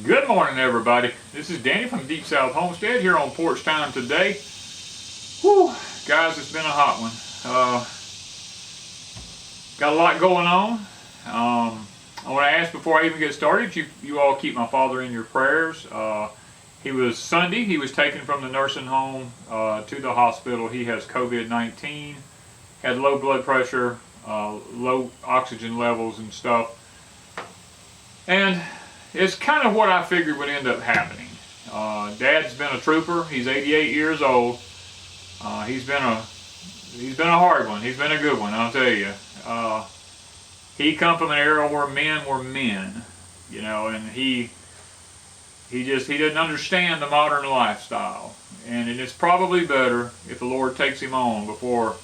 Good morning, everybody. This is Danny from Deep South Homestead here on Porch Time today. Whew, guys, it's been a hot one. Got a lot going on. I want to ask before I even get started, you all keep my father in your prayers. Sunday, he was taken from the nursing home to the hospital. He has COVID-19, had low blood pressure, low oxygen levels and stuff. And it's kind of what I figured would end up happening. Dad's been a trooper. He's 88 years old. He's been a hard one. He's been a good one, I'll tell you. He come from an era where men were men, you know, and he didn't understand the modern lifestyle. And it's probably better if the Lord takes him on before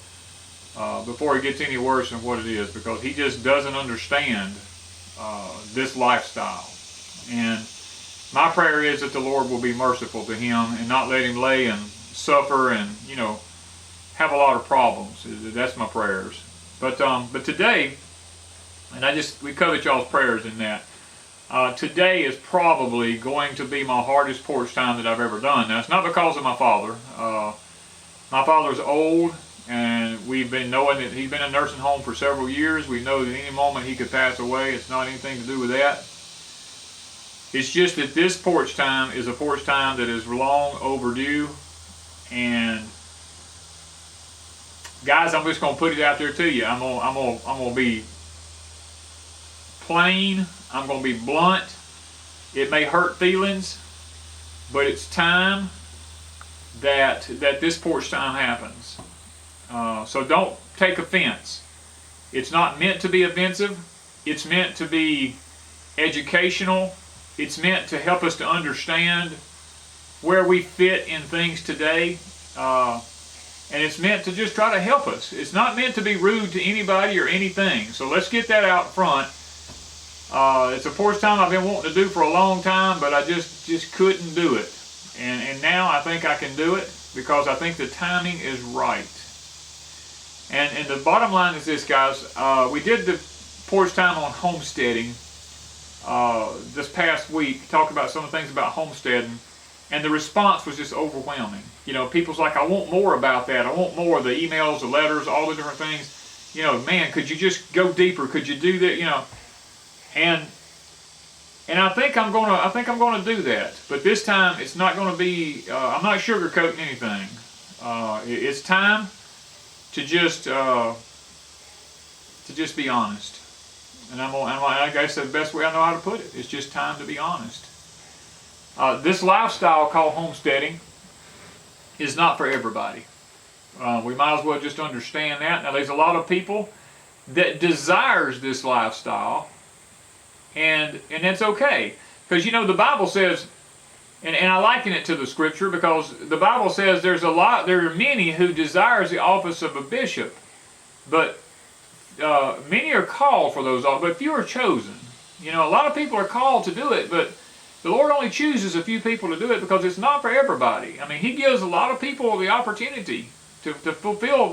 it gets any worse than what it is, because he just doesn't understand this lifestyle. And my prayer is that the Lord will be merciful to him and not let him lay and suffer and, you know, have a lot of problems. That's my prayers. But today, and we covet y'all's prayers in that. Today is probably going to be my hardest porch time that I've ever done. Now, it's not because of my father. My father's old, and we've been knowing that he's been in a nursing home for several years. We know that any moment he could pass away. It's not anything to do with that. It's just that this porch time is a porch time that is long overdue. And guys, I'm just gonna put it out there to you. I'm gonna be plain. I'm gonna be blunt. It may hurt feelings, but it's time that this porch time happens. So don't take offense. It's not meant to be offensive. It's meant to be educational. It's meant to help us to understand where we fit in things today. And it's meant to just try to help us. It's not meant to be rude to anybody or anything. So let's get that out front. It's a porch time I've been wanting to do for a long time, but I just couldn't do it. And now I think I can do it because I think the timing is right. And the bottom line is this, guys. We did the porch time on homesteading this past week, talk about some of the things about homesteading, and the response was just overwhelming. You know, people's like, I want more about that. I want more of the emails, the letters, all the different things. You know, man, could you just go deeper? Could you do that? You know, and I think I'm gonna do that. But this time, it's not gonna be. I'm not sugarcoating anything. It's time to just be honest. And like I said, the best way I know how to put it, it's just time to be honest. This lifestyle called homesteading is not for everybody. We might as well just understand that. Now, there's a lot of people that desires this lifestyle, and that's okay. Because, you know, the Bible says, and I liken it to the scripture, because the Bible says there are many who desires the office of a bishop, but many are called for those, but few are chosen. You know, a lot of people are called to do it, but the Lord only chooses a few people to do it because it's not for everybody. I mean, He gives a lot of people the opportunity to fulfill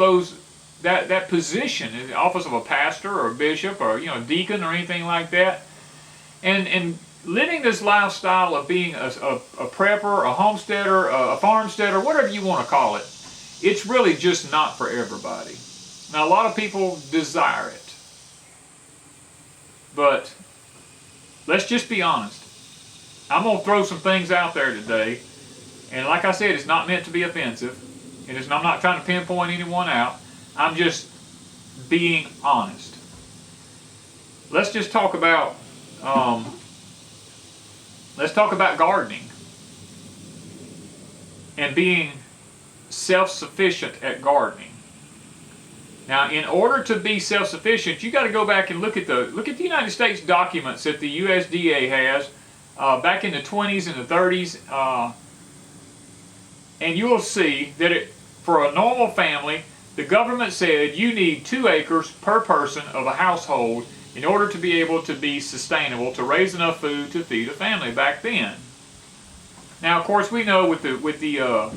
that position in the office of a pastor or a bishop or, you know, deacon or anything like that. And living this lifestyle of being a prepper, a homesteader, a farmsteader, whatever you want to call it, it's really just not for everybody. Now, a lot of people desire it, but let's just be honest. I'm going to throw some things out there today, and like I said, it's not meant to be offensive, and I'm not trying to pinpoint anyone out. I'm just being honest. Let's just talk about gardening and being self-sufficient at gardening. Now, in order to be self-sufficient, you got to go back and look at the United States documents that the USDA has back in the 20s and the 30s, and you will see that for a normal family, the government said you need 2 acres per person of a household in order to be able to be sustainable, to raise enough food to feed a family back then. Now, of course, we know with the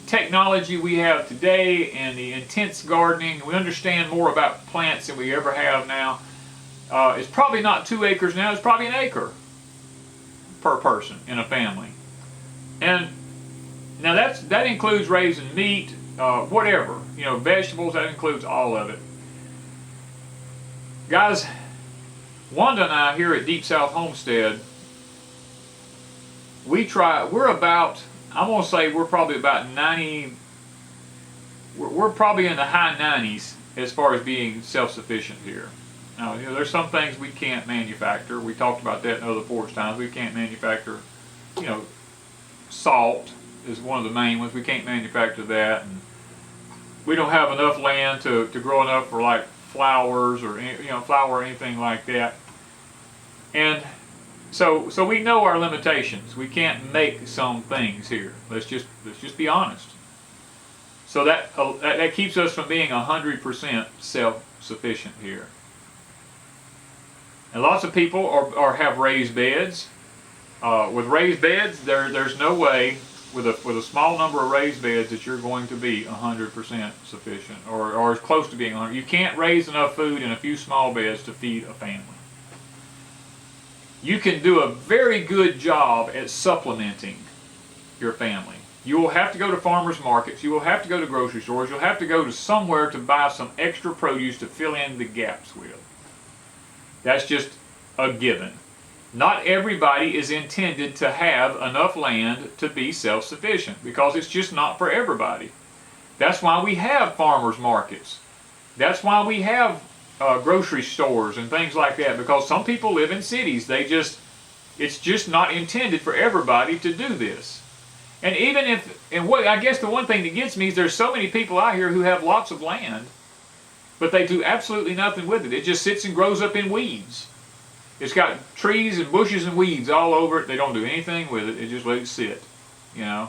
technology we have today and the intense gardening, we understand more about plants than we ever have now. It's probably not 2 acres now, it's probably 1 acre. per person in a family. And now that includes raising meat, whatever, you know, vegetables, that includes all of it. Guys, Wanda and I here at Deep South Homestead, we're about, I'm going to say we're probably about 90, we're probably in the high 90s as far as being self-sufficient here. Now, you know, there's some things we can't manufacture. We talked about that in other porch times. We can't manufacture, you know, salt is one of the main ones. We can't manufacture that. And we don't have enough land to grow enough for like flowers or, you know, flour or anything like that. And so we know our limitations. We can't make some things here. Let's just be honest. So that keeps us from being 100% self-sufficient here. And lots of people have raised beds. With raised beds, there's no way with a small number of raised beds that you're going to be 100% sufficient or as close to being 100. You can't raise enough food in a few small beds to feed a family. You can do a very good job at supplementing your family. You will have to go to farmers markets. You will have to go to grocery stores. You'll have to go to somewhere to buy some extra produce to fill in the gaps with. That's just a given. Not everybody is intended to have enough land to be self-sufficient because it's just not for everybody. That's why we have farmers markets. That's why we have grocery stores and things like that, because some people live in cities. It's just not intended for everybody to do this. And even if, and what I guess the one thing that gets me is there's so many people out here who have lots of land, but they do absolutely nothing with it. It just sits and grows up in weeds. It's got trees and bushes and weeds all over it. They don't do anything with it. They just let it sit, you know.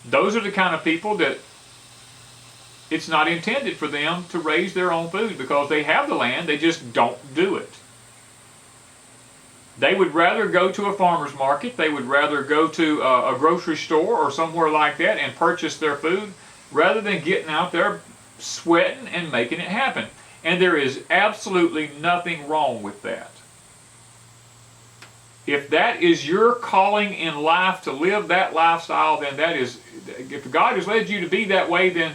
Those are the kind of people that it's not intended for them to raise their own food because they have the land, they just don't do it. They would rather go to a farmer's market, they would rather go to a grocery store or somewhere like that and purchase their food rather than getting out there sweating and making it happen. And there is absolutely nothing wrong with that. If that is your calling in life to live that lifestyle, then that is, if God has led you to be that way, then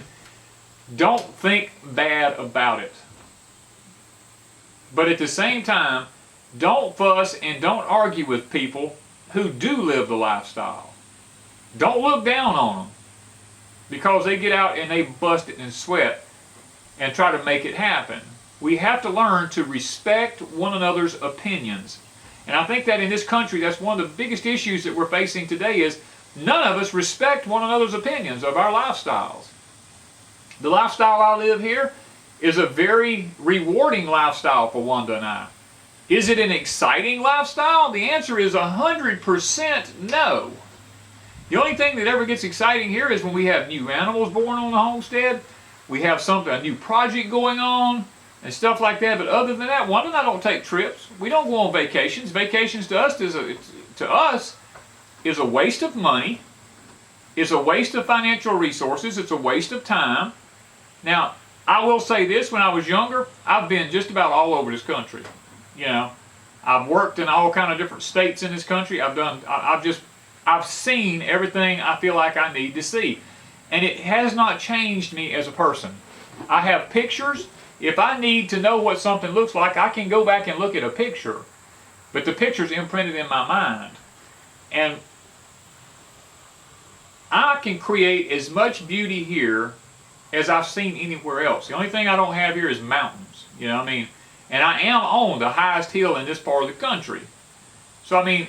don't think bad about it. But at the same time, don't fuss and don't argue with people who do live the lifestyle. Don't look down on them because they get out and they bust it and sweat and try to make it happen. We have to learn to respect one another's opinions. And I think that in this country, that's one of the biggest issues that we're facing today is none of us respect one another's opinions of our lifestyles. The lifestyle I live here is a very rewarding lifestyle for Wanda and I. Is it an exciting lifestyle? The answer is 100% no. The only thing that ever gets exciting here is when we have new animals born on the homestead, we have a new project going on, and stuff like that. But other than that, Wanda and I don't take trips. We don't go on vacations. Vacations to us is a waste of money. It's a waste of financial resources. It's a waste of time. Now, I will say this, when I was younger, I've been just about all over this country. You know, I've worked in all kind of different states in this country. I've seen everything I feel like I need to see. And it has not changed me as a person. I have pictures. If I need to know what something looks like, I can go back and look at a picture. But the picture's imprinted in my mind. And I can create as much beauty here as I've seen anywhere else. The only thing I don't have here is mountains. You know what I mean? And I am on the highest hill in this part of the country. So I mean,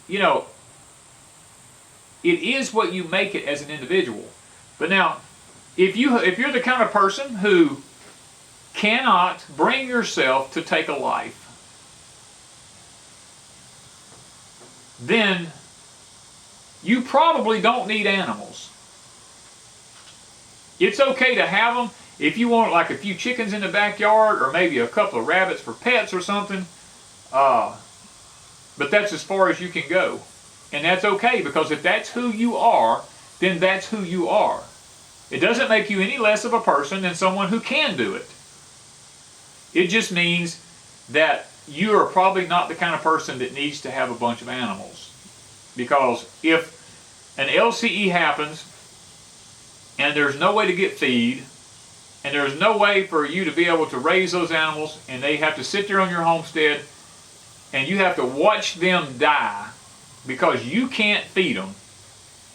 you know, it is what you make it as an individual. But now, if you're the kind of person who cannot bring yourself to take a life, then you probably don't need animals. It's okay to have them if you want like a few chickens in the backyard or maybe a couple of rabbits for pets or something. But that's as far as you can go. And that's okay, because if that's who you are, then that's who you are. It doesn't make you any less of a person than someone who can do it. It just means that you are probably not the kind of person that needs to have a bunch of animals. Because if an LCE happens and there's no way to get feed, and there's no way for you to be able to raise those animals, and they have to sit there on your homestead and you have to watch them die because you can't feed them,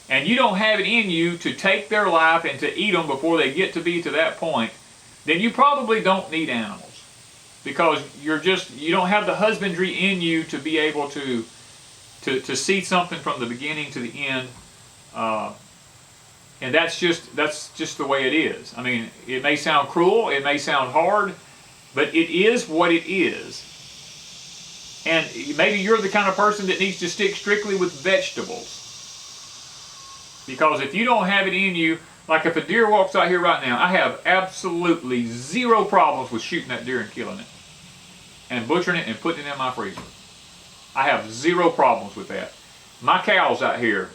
and you don't have it in you to take their life and to eat them before they get to be to that point, then you probably don't need animals, because you don't have the husbandry in you to be able to see something from the beginning to the end. And that's just the way it is. I mean, it may sound cruel, it may sound hard, but it is what it is. And maybe you're the kind of person that needs to stick strictly with vegetables. Because if you don't have it in you, like if a deer walks out here right now, I have absolutely zero problems with shooting that deer and killing it, and butchering it and putting it in my freezer. I have zero problems with that. My cows out here,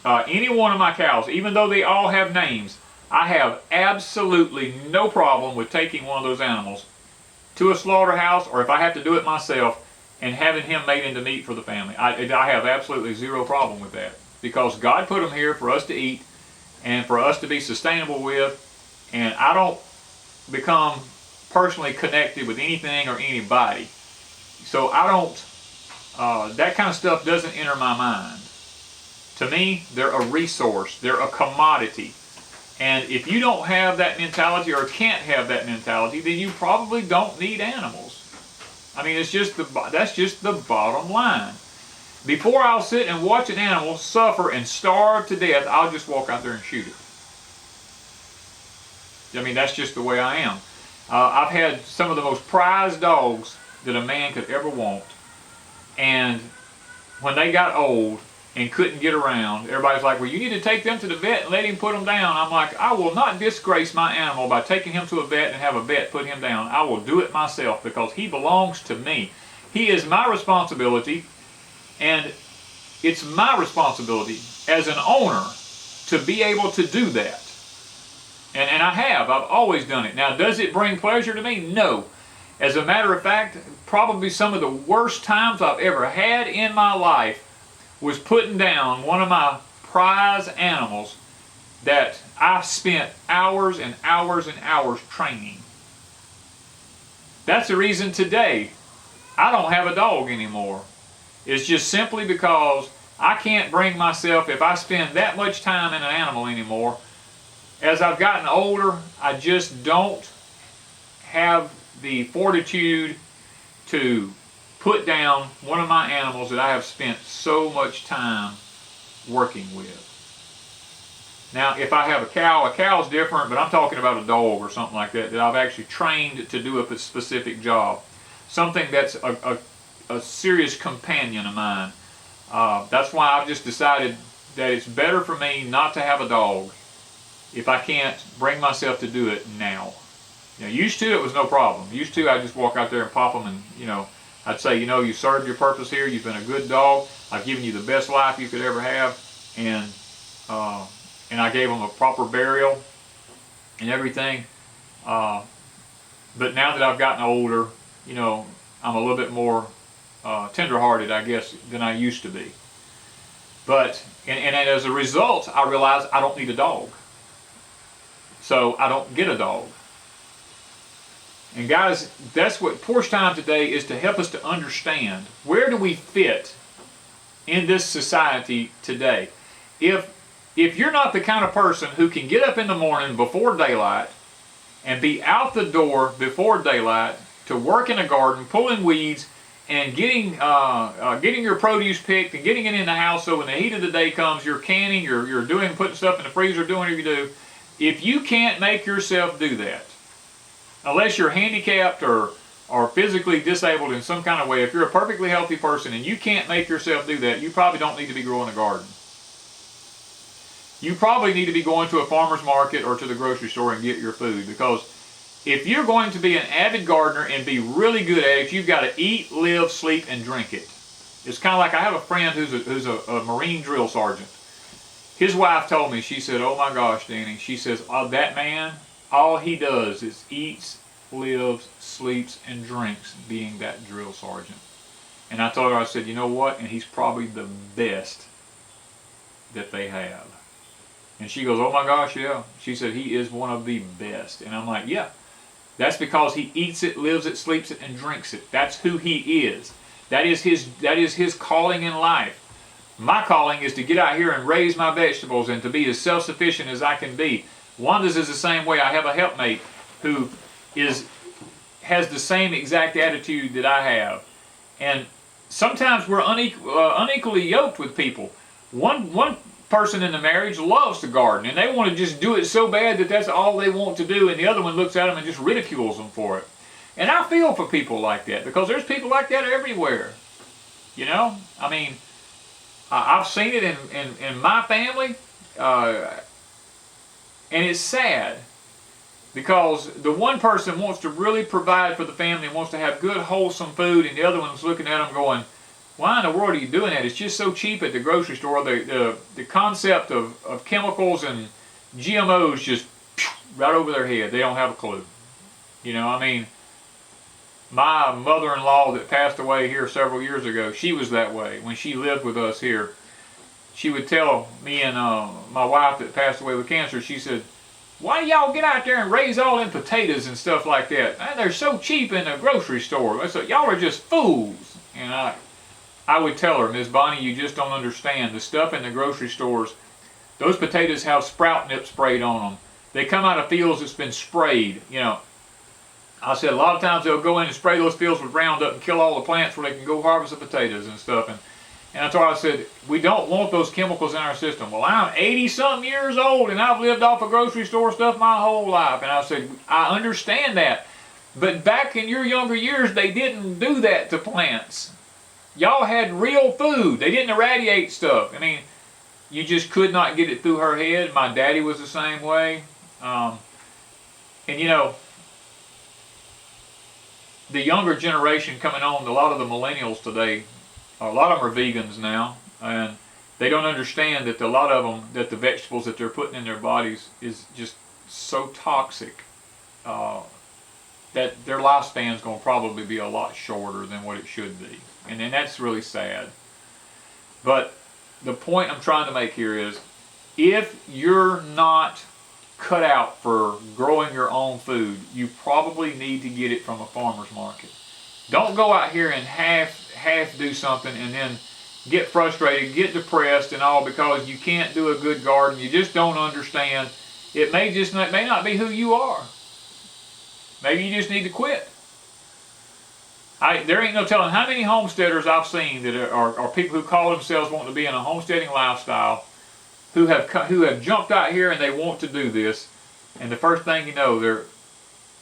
any one of my cows, even though they all have names, I have absolutely no problem with taking one of those animals to a slaughterhouse, or if I have to do it myself, and having him made into meat for the family. I have absolutely zero problem with that, because God put them here for us to eat and for us to be sustainable with, and I don't become personally connected with anything or anybody. So I don't, that kind of stuff doesn't enter my mind. To me, they're a resource, they're a commodity. And if you don't have that mentality or can't have that mentality, then you probably don't need animals. I mean, that's just the bottom line. Before I'll sit and watch an animal suffer and starve to death, I'll just walk out there and shoot it. I mean, that's just the way I am. I've had some of the most prized dogs that a man could ever want. And when they got old and couldn't get around, everybody's like, well, you need to take them to the vet and let him put them down. I'm like, I will not disgrace my animal by taking him to a vet and have a vet put him down. I will do it myself, because he belongs to me. He is my responsibility, and it's my responsibility as an owner to be able to do that. And I've always done it. Now, does it bring pleasure to me? No. As a matter of fact, probably some of the worst times I've ever had in my life was putting down one of my prize animals that I spent hours and hours and hours training. That's the reason today I don't have a dog anymore. It's just simply because I can't bring myself, if I spend that much time in an animal anymore. As I've gotten older, I just don't have the fortitude to put down one of my animals that I have spent so much time working with. Now, if I have a cow's different, but I'm talking about a dog or something like that I've actually trained to do a specific job. Something that's a serious companion of mine. That's why I've just decided that it's better for me not to have a dog if I can't bring myself to do it now. You know, used to it was no problem. Used to I'd just walk out there and pop them, and I'd say, you served your purpose here. You've been a good dog. I've given you the best life you could ever have, and I gave them a proper burial and everything. But now that I've gotten older, I'm a little bit more tender-hearted, I guess, than I used to be. But and as a result, I realized I don't need a dog, so I don't get a dog. And guys, that's what Porch Time today is, to help us to understand, where do we fit in this society today? If you're not the kind of person who can get up in the morning before daylight and be out the door before daylight to work in a garden, pulling weeds, and getting your produce picked and getting it in the house, so when the heat of the day comes, you're canning, you're putting stuff in the freezer, doing whatever you do. If you can't make yourself do that, unless you're handicapped or physically disabled in some kind of way, if you're a perfectly healthy person and you can't make yourself do that, you probably don't need to be growing a garden. You probably need to be going to a farmer's market or to the grocery store and get your food, because if you're going to be an avid gardener and be really good at it, you've got to eat, live, sleep, and drink it. It's kind of like, I have a friend who's a Marine drill sergeant. His wife told me, she said, oh my gosh, Danny, she says, that man, all he does is eats, lives, sleeps, and drinks being that drill sergeant. And I told her, I said, you know what? And he's probably the best that they have. And she goes, oh my gosh, yeah. She said, he is one of the best. And I'm like, yeah. That's because he eats it, lives it, sleeps it, and drinks it. That's who he is. That is his calling in life. My calling is to get out here and raise my vegetables and to be as self-sufficient as I can be. Wanda's is the same way. I have a helpmate who has the same exact attitude that I have. And sometimes we're unequally yoked with people. One person in the marriage loves to garden, and they want to just do it so bad that that's all they want to do, and the other one looks at them and just ridicules them for it. And I feel for people like that, because there's people like that everywhere. You know? I mean, I've seen it in my family, and it's sad, because the one person wants to really provide for the family and wants to have good, wholesome food, and the other one's looking at them going, why in the world are you doing that? It's just so cheap at the grocery store. The concept of chemicals and GMOs just right over their head. They don't have a clue. You know, I mean, my mother-in-law that passed away here several years ago, she was that way. When she lived with us here, she would tell me and my wife that passed away with cancer, she said, why do y'all get out there and raise all them potatoes and stuff like that? Man, they're so cheap in the grocery store. I said, y'all are just fools. And I would tell her, Miss Bonnie, you just don't understand. The stuff in the grocery stores, those potatoes have sprout nip sprayed on them. They come out of fields that's been sprayed. You know, I said a lot of times they'll go in and spray those fields with Roundup and kill all the plants where they can go harvest the potatoes and stuff. And I told her, I said, we don't want those chemicals in our system. Well, I'm 80-something years old and I've lived off of grocery store stuff my whole life. And I said, I understand that. But back in your younger years, they didn't do that to plants. Y'all had real food. They didn't irradiate stuff. I mean, you just could not get it through her head. My daddy was the same way. And you know, the younger generation coming on, a lot of the millennials today, a lot of them are vegans now, and they don't understand that a lot of them, that the vegetables that they're putting in their bodies is just so toxic that their lifespan is going to probably be a lot shorter than what it should be. And then that's really sad. But the point I'm trying to make here is, if you're not cut out for growing your own food, you probably need to get it from a farmer's market. Don't go out here and half do something and then get frustrated, get depressed and all because you can't do a good garden. You just don't understand. It may not be who you are. Maybe you just need to quit. There ain't no telling how many homesteaders I've seen that are people who call themselves wanting to be in a homesteading lifestyle, who have jumped out here and they want to do this, and the first thing you know,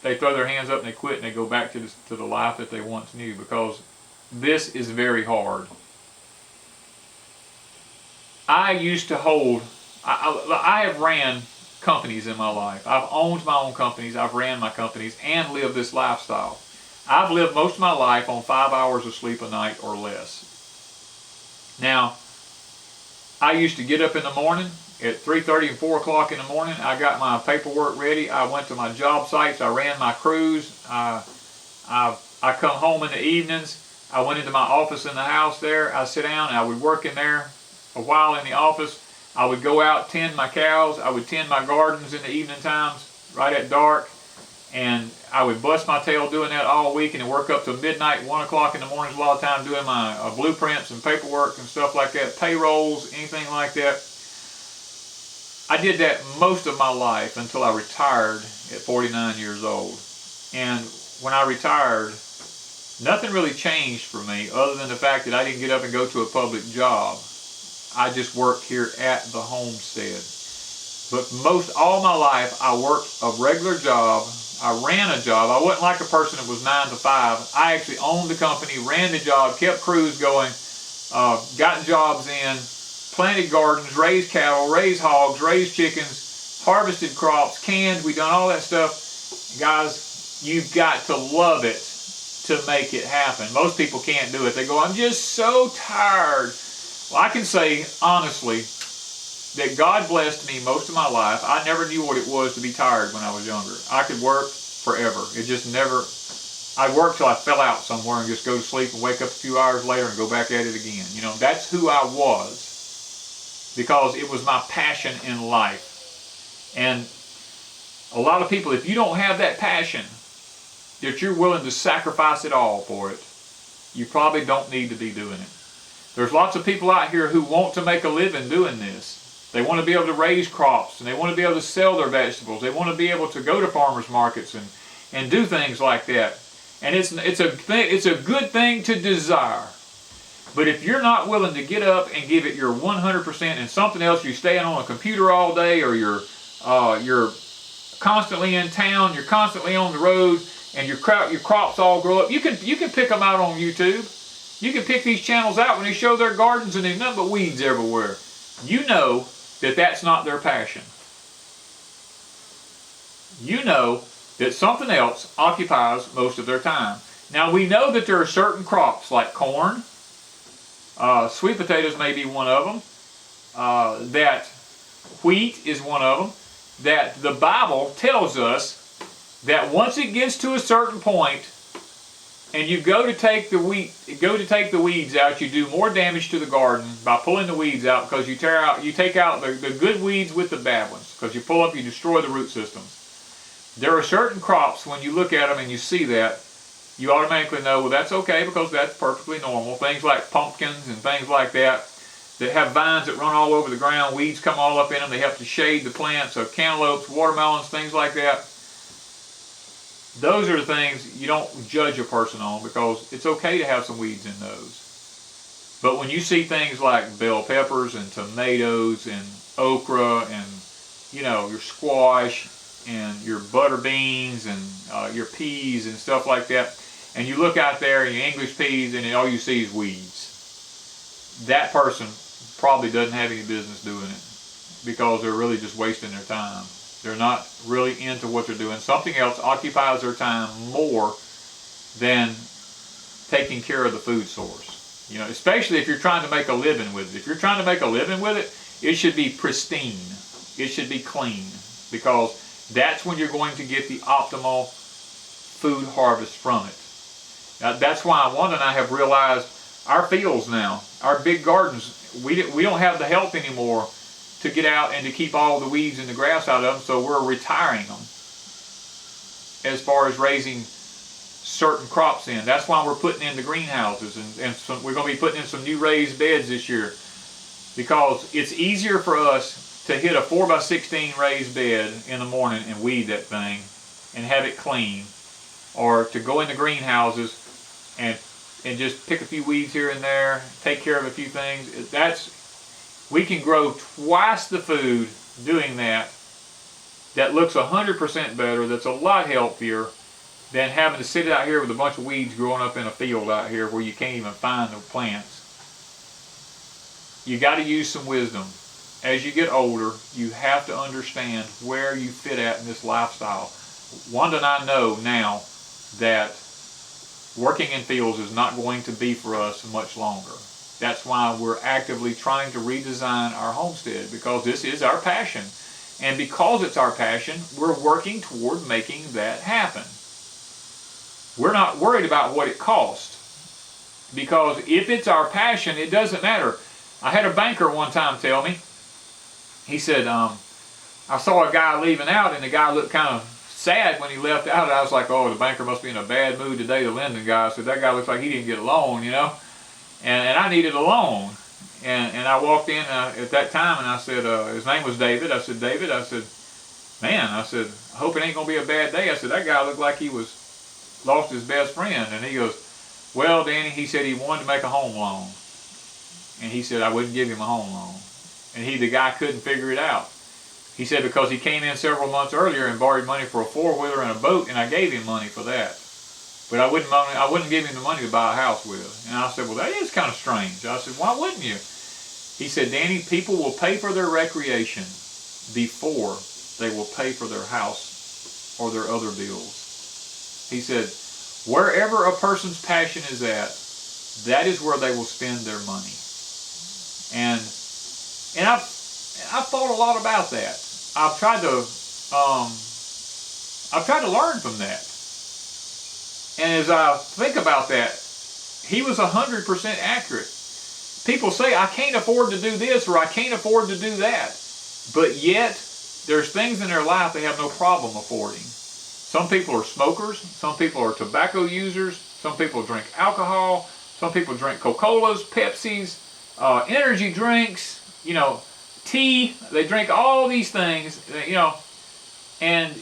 they throw their hands up and they quit and they go back to the life that they once knew, because this is very hard. I used to hold, I have ran companies in my life. I've owned my own companies, I've ran my companies, and lived this lifestyle. I've lived most of my life on 5 hours of sleep a night or less. Now, I used to get up in the morning at 3:30 and 4 o'clock in the morning. I got my paperwork ready. I went to my job sites. I ran my crews. I come home in the evenings. I went into my office in the house there. I sit down and I would work in there a while in the office. I would go out, tend my cows. I would tend my gardens in the evening times, right at dark. And I would bust my tail doing that all week and work up to midnight, 1 o'clock in the mornings a lot of time doing my blueprints and paperwork and stuff like that, payrolls, anything like that. I did that most of my life until I retired at 49 years old. And when I retired, nothing really changed for me other than the fact that I didn't get up and go to a public job. I just worked here at the homestead. But all my life, I worked a regular job. I ran a job. I wasn't like a person that was 9 to 5. I actually owned the company, ran the job, kept crews going, got jobs in, planted gardens, raised cattle, raised hogs, raised chickens, harvested crops, canned. We done all that stuff. Guys, you've got to love it to make it happen. Most people can't do it. They go, I'm just so tired. Well, I can say honestly that God blessed me most of my life. I never knew what it was to be tired when I was younger. I could work forever. It just never, I'd work till I fell out somewhere and just go to sleep and wake up a few hours later and go back at it again. You know, that's who I was because it was my passion in life. And a lot of people, if you don't have that passion, that you're willing to sacrifice it all for it, you probably don't need to be doing it. There's lots of people out here who want to make a living doing this. They want to be able to raise crops, and they want to be able to sell their vegetables. They want to be able to go to farmers markets and do things like that. And it's a good thing to desire. But if you're not willing to get up and give it your 100% and something else, you're staying on a computer all day, or you're constantly in town, you're constantly on the road, and your crops all grow up. You can pick them out on YouTube. You can pick these channels out when they show their gardens and there's nothing but weeds everywhere. You know that that's not their passion. You know that something else occupies most of their time. Now we know that there are certain crops like corn, sweet potatoes may be one of them, that wheat is one of them, that the Bible tells us that once it gets to a certain point and you go to take the weeds out, you do more damage to the garden by pulling the weeds out, because you take out the good weeds with the bad ones, because you pull up, you destroy the root systems. There are certain crops, when you look at them and you see that, you automatically know, well, that's okay, because that's perfectly normal. Things like pumpkins and things like that have vines that run all over the ground, weeds come all up in them, they help to shade the plants, so cantaloupes, watermelons, things like that. Those are the things you don't judge a person on, because it's okay to have some weeds in those. But when you see things like bell peppers and tomatoes and okra and, you know, your squash and your butter beans and your peas and stuff like that, and you look out there and your English peas and all you see is weeds, that person probably doesn't have any business doing it, because they're really just wasting their time. They're not really into what they're doing. Something else occupies their time more than taking care of the food source. You know, especially if you're trying to make a living with it. If you're trying to make a living with it, it should be pristine. It should be clean, because that's when you're going to get the optimal food harvest from it. Now, that's why Wanda and I have realized our fields now, our big gardens, we don't have the help anymore to get out and to keep all the weeds and the grass out of them, so we're retiring them as far as raising certain crops in. That's why we're putting in the greenhouses, and we're going to be putting in some new raised beds this year, because it's easier for us to hit a 4x16 raised bed in the morning and weed that thing and have it clean, or to go in the greenhouses and just pick a few weeds here and there, take care of a few things. We can grow twice the food doing that looks 100% better, that's a lot healthier than having to sit out here with a bunch of weeds growing up in a field out here where you can't even find the plants. You got to use some wisdom. As you get older, you have to understand where you fit at in this lifestyle. Wanda and I know now that working in fields is not going to be for us much longer. That's why we're actively trying to redesign our homestead, because this is our passion. And because it's our passion, we're working toward making that happen. We're not worried about what it costs, because if it's our passion, it doesn't matter. I had a banker one time tell me, he said, I saw a guy leaving out, and the guy looked kind of sad when he left out. And I was like, oh, the banker must be in a bad mood today, the lending guy. I said, that guy looks like he didn't get a loan, you know. And I needed a loan, and I walked in at that time, and I said, his name was David. I said, David, I said, man, I said, I hope it ain't gonna be a bad day. I said, that guy looked like he lost his best friend. And he goes, well, Danny, he said he wanted to make a home loan, and he said I wouldn't give him a home loan, and the guy couldn't figure it out. He said because he came in several months earlier and borrowed money for a four-wheeler and a boat, and I gave him money for that. But I wouldn't give him the money to buy a house with. And I said, well, that is kind of strange. I said, why wouldn't you? He said, Danny, people will pay for their recreation before they will pay for their house or their other bills. He said, wherever a person's passion is at, that is where they will spend their money. And I've thought a lot about that. I've tried to I've tried to learn from that. And as I think about that, he was 100% accurate. People say, I can't afford to do this or I can't afford to do that. But yet, there's things in their life they have no problem affording. Some people are smokers. Some people are tobacco users. Some people drink alcohol. Some people drink Coca-Colas, Pepsis, energy drinks, you know, tea. They drink all these things, you know, and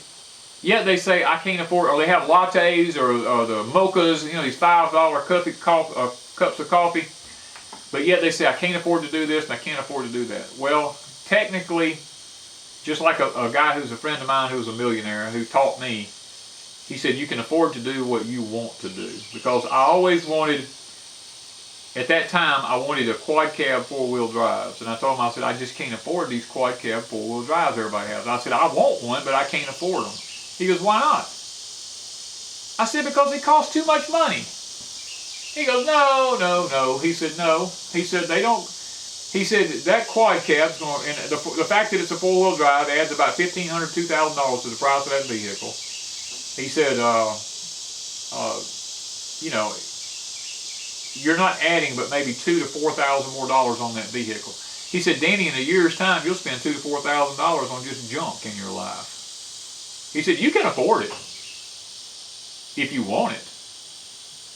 yet they say, I can't afford, or they have lattes or the mochas, you know, these $5 cups of coffee. But yet they say, I can't afford to do this and I can't afford to do that. Well, technically, just like a guy who's a friend of mine who's a millionaire who taught me, he said, you can afford to do what you want to do. Because I always wanted, at that time, I wanted a quad cab 4-wheel drives. And I told him, I said, I just can't afford these quad cab 4-wheel drives everybody has. I said, I want one, but I can't afford them. He goes, why not? I said, because it costs too much money. He goes, no, no, no. He said, no. He said, they don't. He said, that quad cab's going, and the fact that it's a 4-wheel drive adds about $1,500, $2,000 to the price of that vehicle. He said, you know, you're not adding but maybe $2,000 to $4,000 more on that vehicle. He said, Danny, in a year's time, you'll spend $2,000 to $4,000 on just junk in your life. He said, you can afford it if you want it.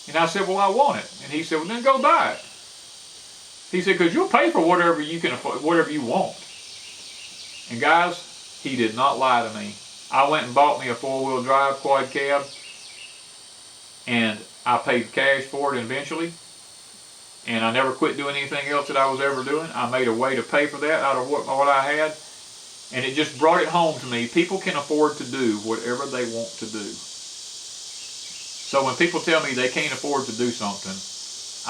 And I said, well, I want it. And he said, well, then go buy it. He said, because you'll pay for whatever you can afford, whatever you want. And guys, he did not lie to me. I went and bought me a 4-wheel drive quad cab, and I paid cash for it eventually. And I never quit doing anything else that I was ever doing. I made a way to pay for that out of what I had. And it just brought it home to me. People can afford to do whatever they want to do. So when people tell me they can't afford to do something,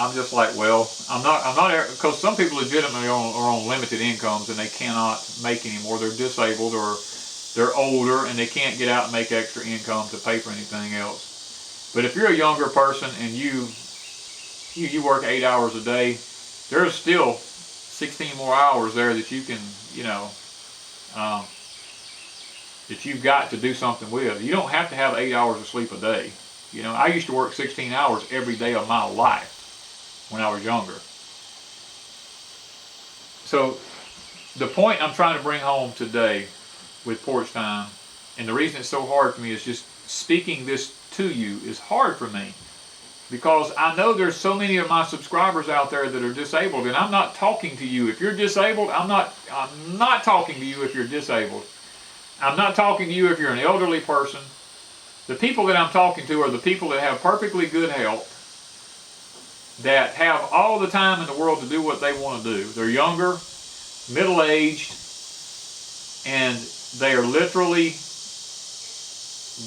I'm just like, well, I'm not, because some people legitimately are on limited incomes and they cannot make anymore. They're disabled or they're older and they can't get out and make extra income to pay for anything else. But if you're a younger person and you work 8 hours a day, there's still 16 more hours there that you can, you know, that you've got to do something with. You don't have to have 8 hours of sleep a day. You know, I used to work 16 hours every day of my life when I was younger. So the point I'm trying to bring home today with Porch Time, and the reason it's so hard for me is just speaking this to you is hard for me. Because I know there's so many of my subscribers out there that are disabled, and I'm not talking to you. If you're disabled, I'm not talking to you if you're disabled. I'm not talking to you if you're an elderly person. The people that I'm talking to are the people that have perfectly good health, that have all the time in the world to do what they want to do. They're younger, middle-aged, and they are literally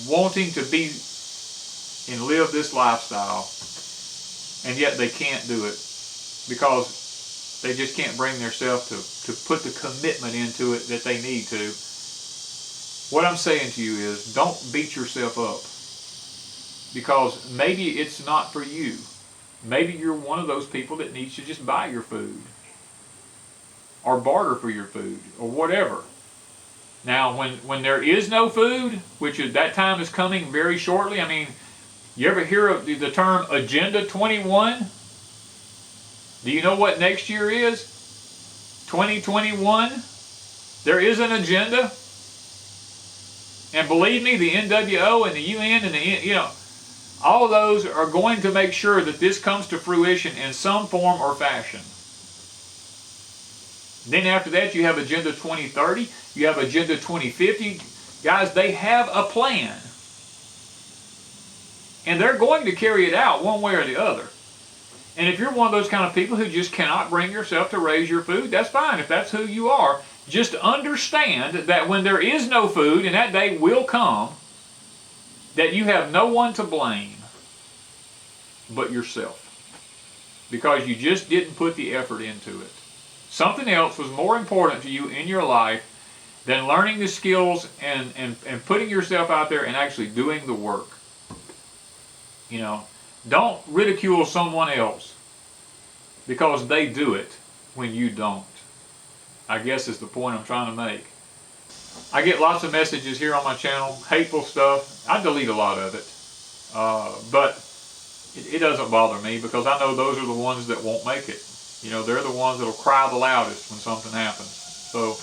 wanting to be and live this lifestyle, and yet they can't do it because they just can't bring themselves to put the commitment into it that they need to. What I'm saying to you is, don't beat yourself up, because maybe it's not for you. Maybe you're one of those people that needs to just buy your food or barter for your food or whatever. Now, when there is no food, which is, that time is coming very shortly. I mean, you ever hear of the term Agenda 21? Do you know what next year is? 2021? There is an agenda. And believe me, the NWO and the UN and the, you know, all of those are going to make sure that this comes to fruition in some form or fashion. Then after that, you have Agenda 2030. You have Agenda 2050. Guys, they have a plan. And they're going to carry it out one way or the other. And if you're one of those kind of people who just cannot bring yourself to raise your food, that's fine. If that's who you are, just understand that when there is no food, and that day will come, that you have no one to blame but yourself. Because you just didn't put the effort into it. Something else was more important to you in your life than learning the skills and putting yourself out there and actually doing the work. You know, don't ridicule someone else because they do it when you don't. I guess is the point I'm trying to make. I get lots of messages here on my channel, hateful stuff. I delete a lot of it. But it doesn't bother me because I know those are the ones that won't make it. You know, they're the ones that'll cry the loudest when something happens. So,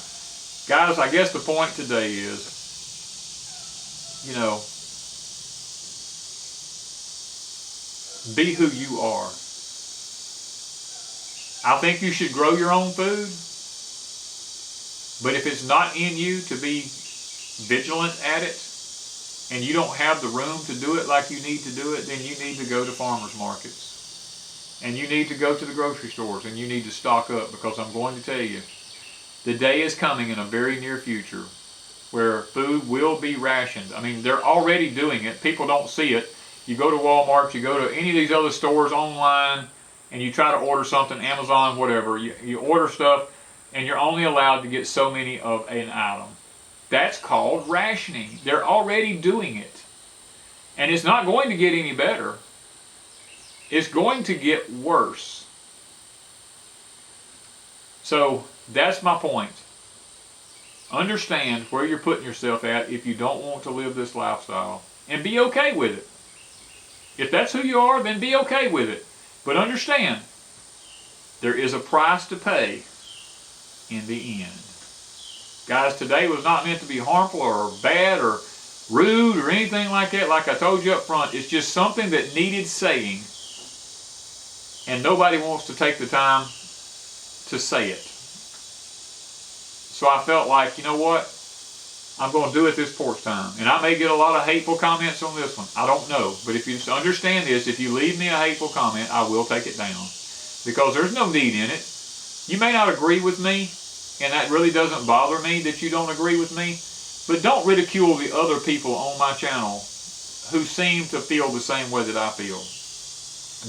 guys, I guess the point today is, you know, be who you are. I think you should grow your own food, but if it's not in you to be vigilant at it, and you don't have the room to do it like you need to do it, then you need to go to farmers markets. And you need to go to the grocery stores, and you need to stock up, because I'm going to tell you, the day is coming in a very near future where food will be rationed. I mean, they're already doing it. People don't see it. You go to Walmart, you go to any of these other stores online, and you try to order something, Amazon, whatever. You order stuff, and you're only allowed to get so many of an item. That's called rationing. They're already doing it. And it's not going to get any better. It's going to get worse. So that's my point. Understand where you're putting yourself at if you don't want to live this lifestyle. And be okay with it. If that's who you are, then be okay with it. But understand, there is a price to pay in the end. Guys, today was not meant to be harmful or bad or rude or anything like that. Like I told you up front, it's just something that needed saying. And nobody wants to take the time to say it. So I felt like, you know what? I'm going to do it this porch time. And I may get a lot of hateful comments on this one. I don't know. But if you just understand this, if you leave me a hateful comment, I will take it down. Because there's no need in it. You may not agree with me, and that really doesn't bother me that you don't agree with me. But don't ridicule the other people on my channel who seem to feel the same way that I feel.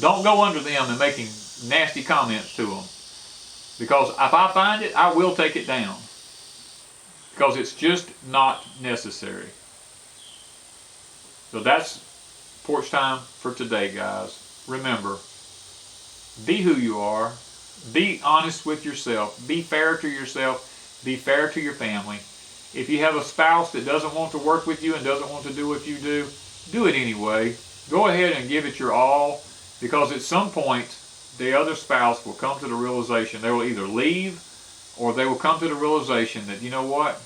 Don't go under them and making nasty comments to them. Because if I find it, I will take it down. Because it's just not necessary. So that's porch time for today, guys. Remember, be who you are. Be honest with yourself. Be fair to yourself. Be fair to your family. If you have a spouse that doesn't want to work with you and doesn't want to do what you do it anyway. Go ahead and give it your all, because at some point, the other spouse will come to the realization, they will either leave or they will come to the realization that, you know what?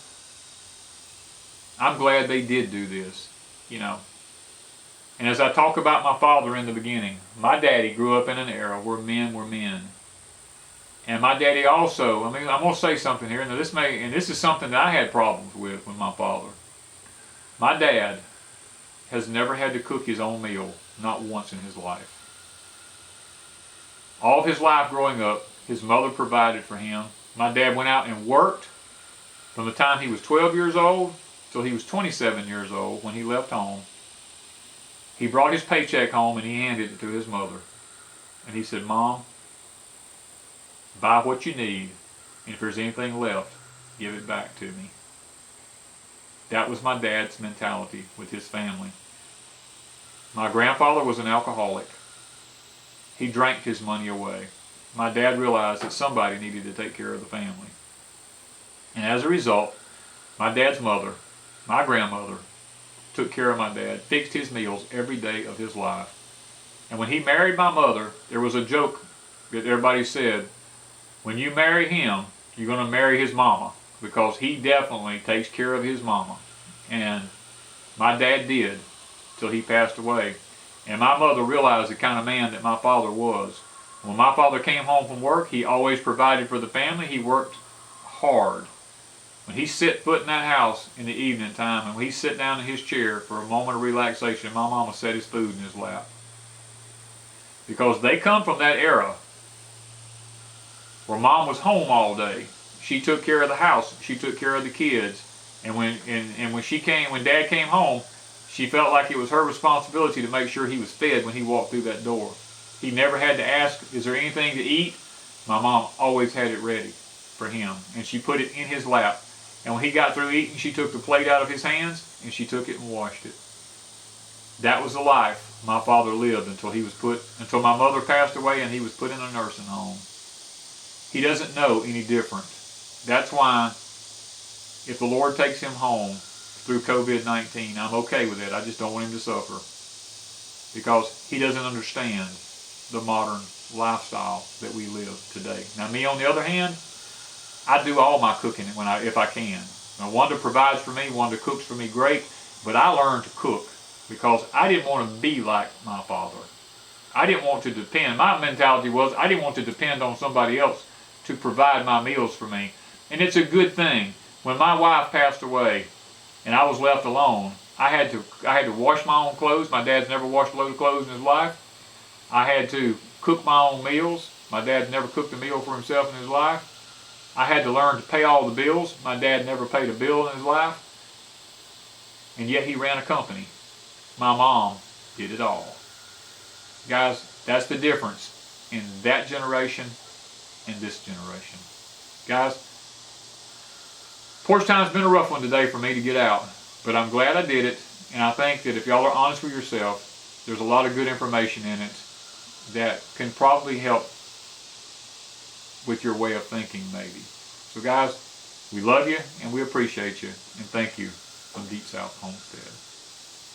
I'm glad they did do this, you know. And as I talk about my father in the beginning, my daddy grew up in an era where men were men. And my daddy also, I mean, I'm going to say something here, and this is something that I had problems with my father. My dad has never had to cook his own meal, not once in his life. All of his life growing up, his mother provided for him. My dad went out and worked from the time he was 12 years old till he was 27 years old when he left home. He brought his paycheck home and he handed it to his mother. And he said, Mom, buy what you need, and if there's anything left, give it back to me. That was my dad's mentality with his family. My grandfather was an alcoholic. He drank his money away. My dad realized that somebody needed to take care of the family. And as a result, my dad's mother, my grandmother, took care of my dad, fixed his meals every day of his life. And when he married my mother, there was a joke that everybody said, when you marry him, you're going to marry his mama, because he definitely takes care of his mama. And my dad did till he passed away. And my mother realized the kind of man that my father was. When my father came home from work, he always provided for the family. He worked hard. When he set foot in that house in the evening time, and when he sit down in his chair for a moment of relaxation, my mama set his food in his lap. Because they come from that era where mom was home all day. She took care of the house. She took care of the kids. And when dad came home, she felt like it was her responsibility to make sure he was fed when he walked through that door. He never had to ask, is there anything to eat? My mom always had it ready for him. And she put it in his lap. And when he got through eating, she took the plate out of his hands and she took it and washed it. That was the life my father lived until my mother passed away and he was put in a nursing home. He doesn't know any different. That's why if the Lord takes him home through COVID-19, I'm okay with it. I just don't want him to suffer, because he doesn't understand the modern lifestyle that we live today. Now, me on the other hand, I do all my cooking if I can. Now, Wanda provides for me, Wanda cooks for me great, but I learned to cook because I didn't want to be like my father. I didn't want to depend. My mentality was I didn't want to depend on somebody else to provide my meals for me. And it's a good thing. When my wife passed away and I was left alone, I had to wash my own clothes. My dad's never washed a load of clothes in his life. I had to cook my own meals. My dad never cooked a meal for himself in his life. I had to learn to pay all the bills. My dad never paid a bill in his life. And yet he ran a company. My mom did it all. Guys, that's the difference in that generation and this generation. Guys, Porch Time's been a rough one today for me to get out, but I'm glad I did it, and I think that if y'all are honest with yourself, there's a lot of good information in it that can probably help with your way of thinking, maybe. So guys, we love you and we appreciate you, and thank you from Deep South Homestead.